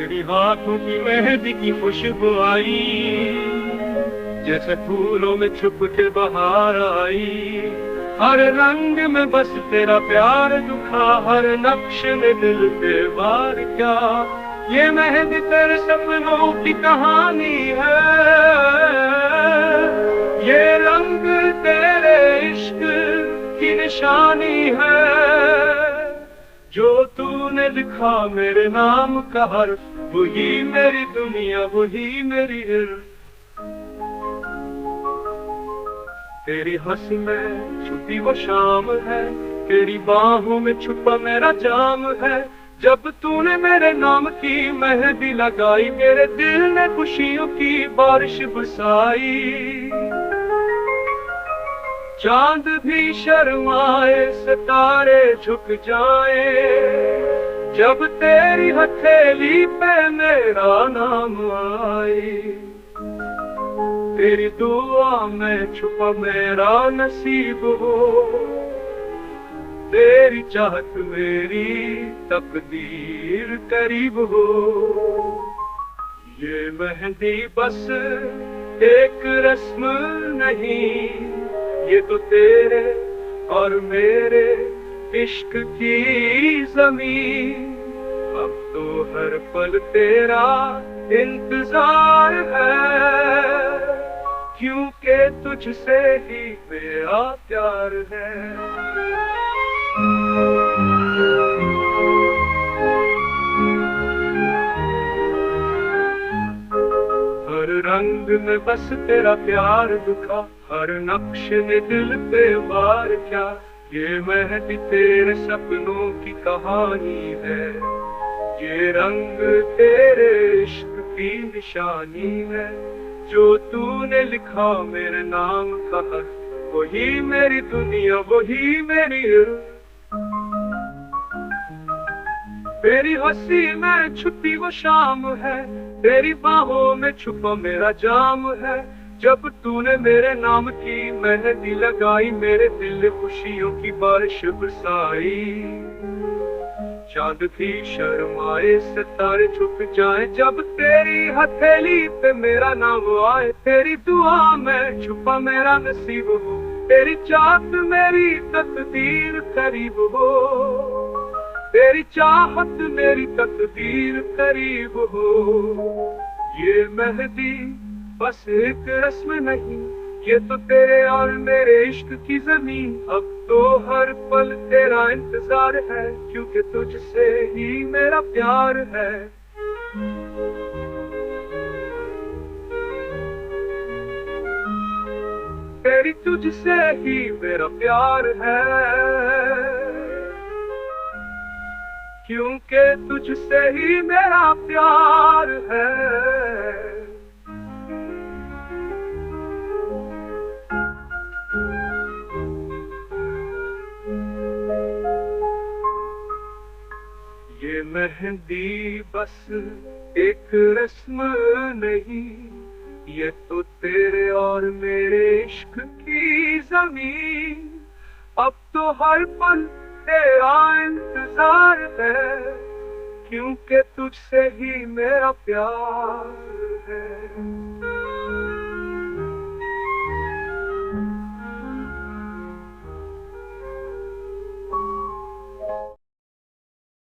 तेरी हाथों की मेहंदी की खुशबू आई, जैसे फूलों में छुप के बहार आई। हर रंग में बस तेरा प्यार दुखा, हर नक्श में दिल पे वार क्या। ये मेहंदी तेरे सपनों की कहानी है, ये रंग तेरे इश्क की निशानी है। जो तूने लिखा मेरे नाम का हर्फ, वही मेरी दुनिया, वही मेरी इर्फ। तेरी हंसी में छुपी वो शाम है, तेरी बाहों में छुपा मेरा जाम है। जब तूने मेरे नाम की मेहंदी लगाई, मेरे दिल ने खुशियों की बारिश बरसाई। चांद भी शर्माए, सितारे झुक जाए, जब तेरी हथेली पे मेरा नाम आए। तेरी दुआ में छुपा मेरा नसीब हो, तेरी चाहत मेरी तकदीर करीब हो। ये मेहंदी बस एक रस्म नहीं, ये तो तेरे और मेरे इश्क की जमीन। अब तो हर पल तेरा इंतजार है, क्योंकि तुझसे ही मेरा प्यार है। हर रंग में बस तेरा प्यार दुखा, हर नक्श ने दिल पे वार क्या। ये मेहंदी तेरे सपनों की कहानी है, ये रंग तेरे इश्क की निशानी है। जो तूने लिखा मेरे नाम का हर्फ, वही मेरी दुनिया, वही मेरी इर्फ। तेरी हंसी में छुपी वो शाम है, तेरी बाहों में छुपा मेरा जाम है। जब तूने मेरे नाम की मेहंदी लगाई, मेरे दिल ने खुशियों की बारिश बरसाई। चांद भी शर्माए, सितारे छुप जाए, जब तेरी हथेली पे मेरा नाम आए। तेरी दुआ में छुपा मेरा नसीब हो, तेरी चाहत मेरी तकदीर करीब हो। तेरी चाहत मेरी तकदीर करीब हो। ये मेहंदी बस एक रस्म नहीं, ये तो तेरे और मेरे इश्क की जमीन। अब तो हर पल तेरा इंतजार है, क्योंकि तुझसे ही मेरा प्यार है। तेरी तुझसे ही मेरा प्यार है, क्योंकि तुझसे ही मेरा प्यार है। ये मेहंदी बस एक रस्म नहीं, ये तो तेरे और मेरे इश्क की जमीन। अब तो हर पल तेरा इंतजार है, क्योंकि तुझसे ही मेरा प्यार है।